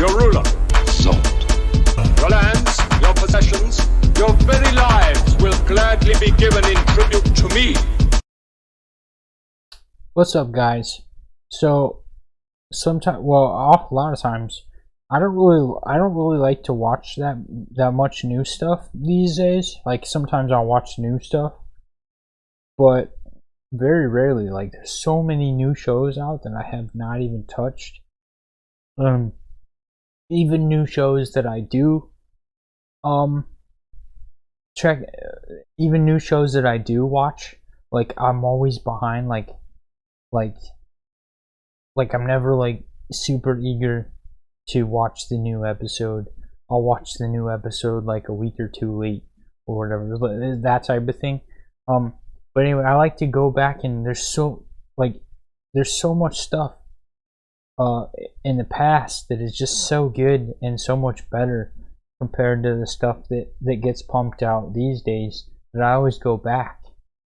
your ruler. Salt. Your lands, your possessions, your very lives will gladly be given in tribute to me. What's up, guys? So, sometimes, well, a lot of times, I don't really like to watch that much new stuff these days. Like, sometimes I'll watch new stuff, but very rarely. Like, there's so many new shows out that I have not even touched. Even new shows that I do check, even new shows that I do watch, like, I'm always behind. Like I'm never like super eager to watch the new episode. I'll watch the new episode like a week or two late or whatever, that type of thing. But anyway, I like to go back, and there's so much stuff in the past that is just so good and so much better compared to the stuff that gets pumped out these days, that I always go back,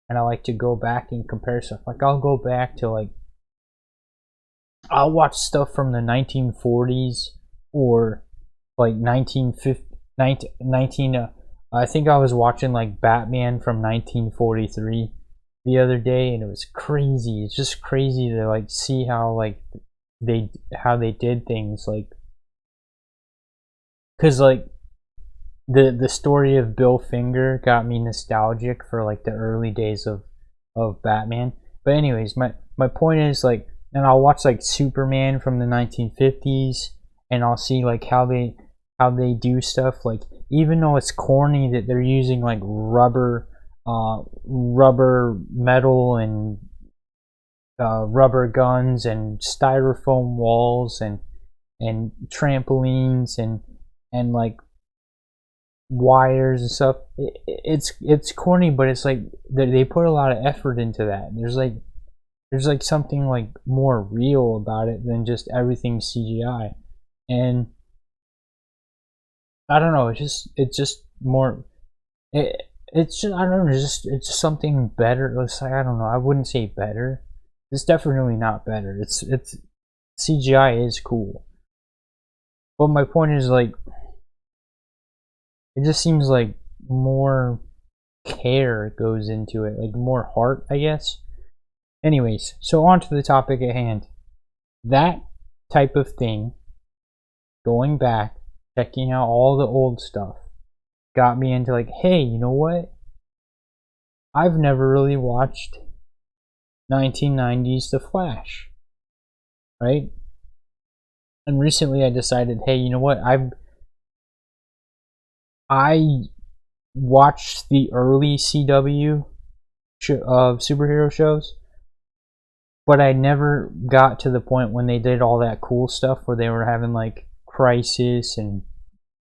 and I like to go back and compare stuff. Like, I'll go back to, like, I'll watch stuff from the 1940s or like 1950, I think I was watching like Batman from 1943 the other day, and it was crazy. It's just crazy to like see how like they did things, like, cause like the story of Bill Finger got me nostalgic for like the early days of Batman. But anyways, my point is, like, and I'll watch like Superman from the 1950s, and I'll see like how they do stuff. Like, even though it's corny that they're using like rubber metal and rubber guns and styrofoam walls and trampolines and like wires and stuff, it's corny, but it's like they put a lot of effort into that. There's like something like more real about it than just everything CGI. And I don't know, it's just more, it's just, I don't know, it's just something better. It's like, I don't know, I wouldn't say better. It's definitely not better. It's CGI is cool. But my point is, like, it just seems like more care goes into it, like more heart, I guess. Anyways, so on to the topic at hand. That type of thing, going back, checking out all the old stuff, got me into like, hey, you know what? I've never really watched 1990s The Flash, right? And recently I decided, hey, you know what? I watched the early CW of superhero shows, but I never got to the point when they did all that cool stuff where they were having like Crisis and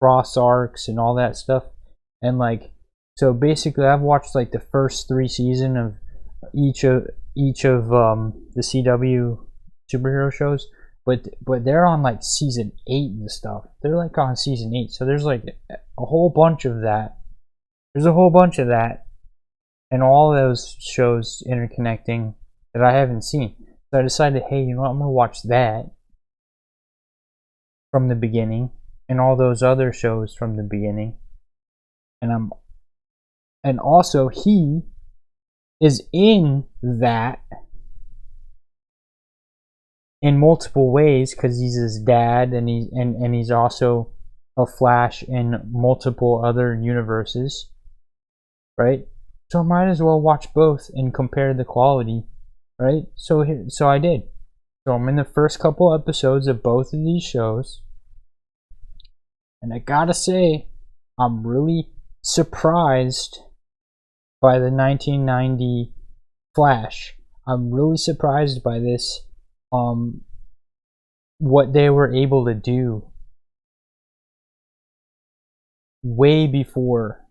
Cross Arcs and all that stuff. And like, so basically I've watched like the first 3 seasons of each of the CW superhero shows, but they're on like season 8 and stuff. They're like on season 8, so there's like a whole bunch of that. There's a whole bunch of that, and all those shows interconnecting that I haven't seen. So I decided, hey, you know what, I'm gonna watch that from the beginning, and all those other shows from the beginning. And also he is in that in multiple ways, because he's his dad, and he's also a Flash in multiple other universes, right? So I might as well watch both and compare the quality, right? So I did. So I'm in the first couple episodes of both of these shows, and I gotta say, I'm really surprised by the 1990 Flash. I'm really surprised by this, what they were able to do way before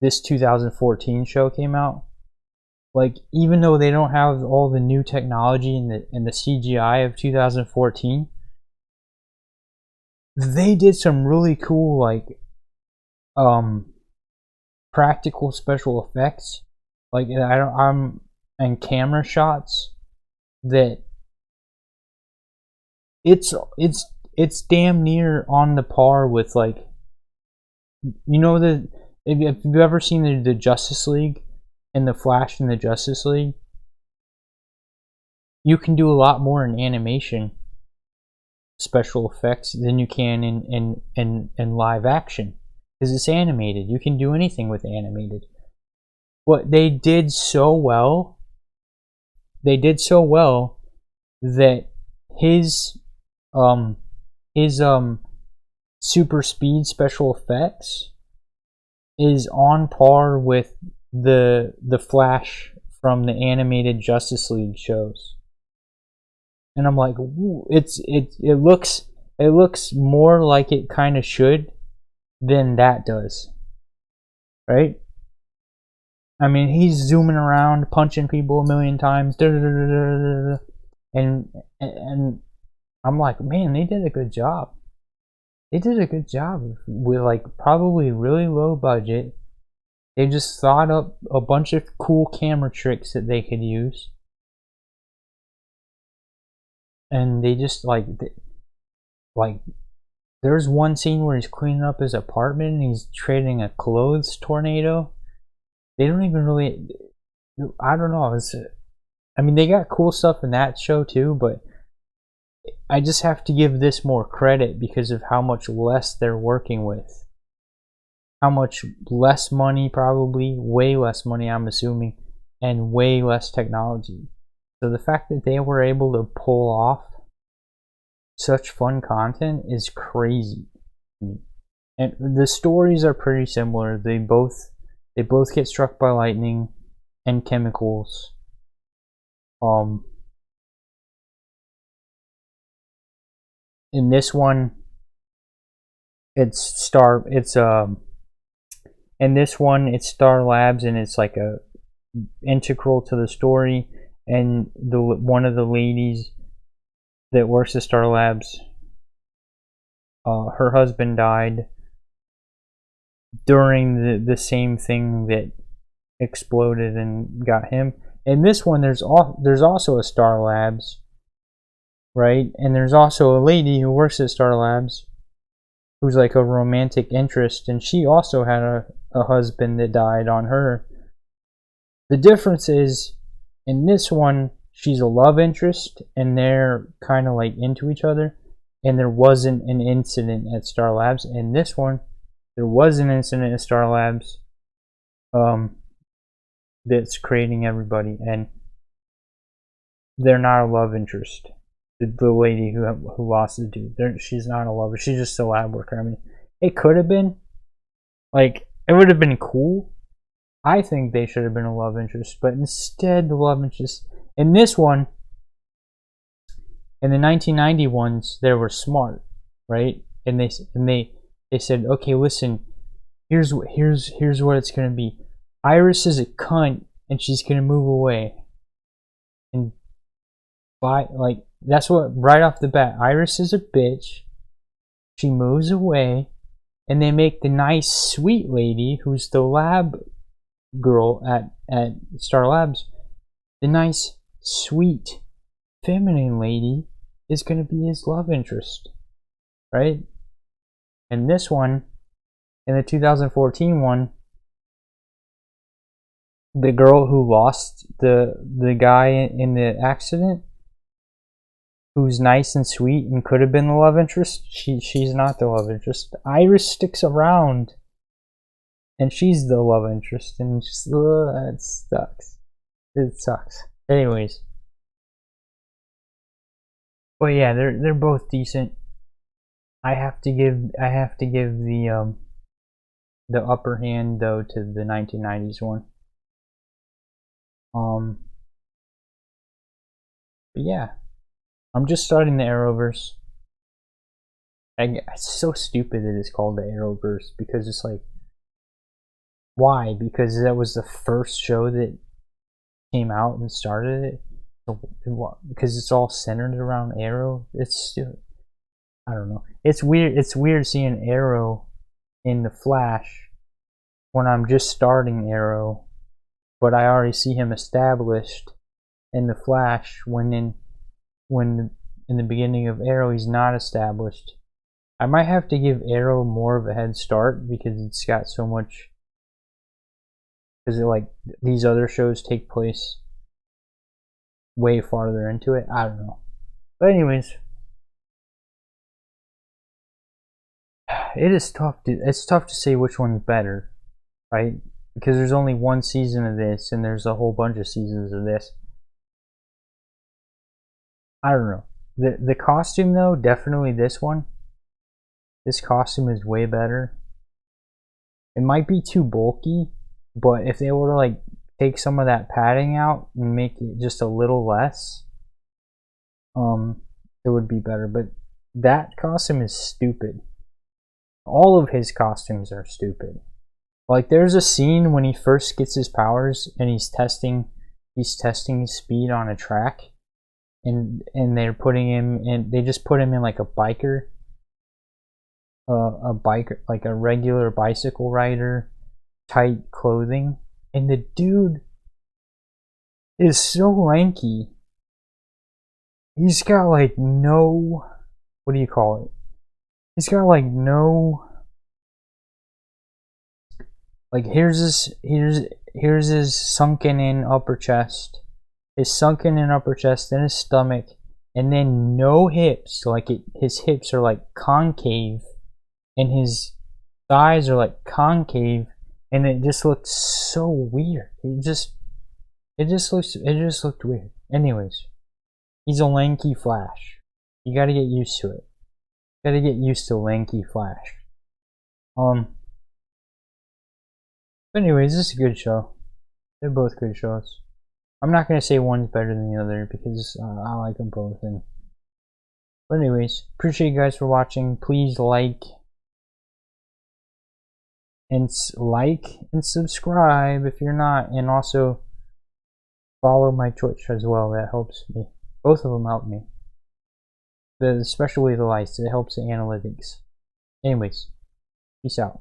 this 2014 show came out. Like, even though they don't have all the new technology and the CGI of 2014, they did some really cool, like, practical special effects, like, and camera shots that it's it's damn near on the par with, like, you know, if you've ever seen the Justice League and the Flash in the Justice League, you can do a lot more in animation special effects than you can in live action, because it's animated. You can do anything with animated. But they did so well that his super speed special effects is on par with the Flash from the animated Justice League shows. And I'm like, it looks more like it kind of should than that does, right? I mean, he's zooming around, punching people a million times, and I'm like, man, they did a good job. They did a good job with, like, probably really low budget. They just thought up a bunch of cool camera tricks that they could use, and they just like there's one scene where he's cleaning up his apartment and he's trading a clothes tornado. They don't even really, I don't know, I mean, they got cool stuff in that show too, but I just have to give this more credit because of how much less they're working with. How much less money, probably, way less money, I'm assuming, and way less technology. So the fact that they were able to pull off such fun content is crazy. And the stories are pretty similar. They both get struck by lightning and chemicals. In this one, it's Star Labs, and it's like a integral to the story. And one of the ladies that works at Star Labs, her husband died during the same thing that exploded and got him. In this one, there's also a Star Labs, right? And there's also a lady who works at Star Labs who's like a romantic interest, and she also had a husband that died on her. The difference is, in this one, she's a love interest, and they're kind of like into each other, and there wasn't an incident at Star Labs. In this one, there was an incident at Star Labs that's creating everybody, and they're not a love interest. The lady who lost the dude, she's not a lover. She's just a lab worker. I mean, it could have been, like, it would have been cool. I think they should have been a love interest, but instead the love interest in this one, in the 1990 ones, they were smart, right? And they said, okay, listen, here's what it's gonna be. Iris is a cunt, and she's gonna move away. And that's what, right off the bat, Iris is a bitch. She moves away, and they make the nice, sweet lady, who's the lab girl at Star Labs, the nice, sweet, feminine lady is going to be his love interest, right? And this one, in the 2014 one, the girl who lost the guy in the accident, who's nice and sweet and could have been the love interest, she's not the love interest. Iris sticks around, and she's the love interest, and just, it sucks. It sucks. Anyways, but yeah, they're both decent. I have to give the upper hand though to the 1990s one. But yeah, I'm just starting the Arrowverse. It's so stupid that it's called the Arrowverse, because it's like, why? Because that was the first show that came out and started it. Because it's all centered around Arrow. It's stupid. I don't know. It's weird. It's weird seeing Arrow in the Flash when I'm just starting Arrow, but I already see him established in the Flash when in the beginning of Arrow, he's not established. I might have to give Arrow more of a head start because it's got so much. Because like these other shows take place way farther into it. I don't know. But anyways, it's tough to say which one's better, right? Because there's only one season of this, and there's a whole bunch of seasons of this. I don't know. The costume though, definitely this one. This costume is way better. It might be too bulky, but if they were to like take some of that padding out and make it just a little less, it would be better. But that costume is stupid. All of his costumes are stupid. Like there's a scene when he first gets his powers and he's testing his speed on a track, and they're putting him in. They just put him in like a biker. A biker, like a regular bicycle rider tight clothing, and the dude is so lanky. He's got like no, what do you call it? He's got like no, like here's his sunken in upper chest, and his stomach, and then no hips. Like his hips are like concave, and his thighs are like concave, and it just looked so weird. It just looked weird. Anyways, he's a lanky Flash. You gotta get used to it. Gotta get used to lanky Flash. But anyways, this is a good show. They're both good shows. I'm not gonna say one's better than the other because I like them both. But anyways, appreciate you guys for watching. Please like and subscribe if you're not, and also follow my Twitch as well. That helps me. Both of them help me. Especially the likes. It helps the analytics. Anyways, peace out.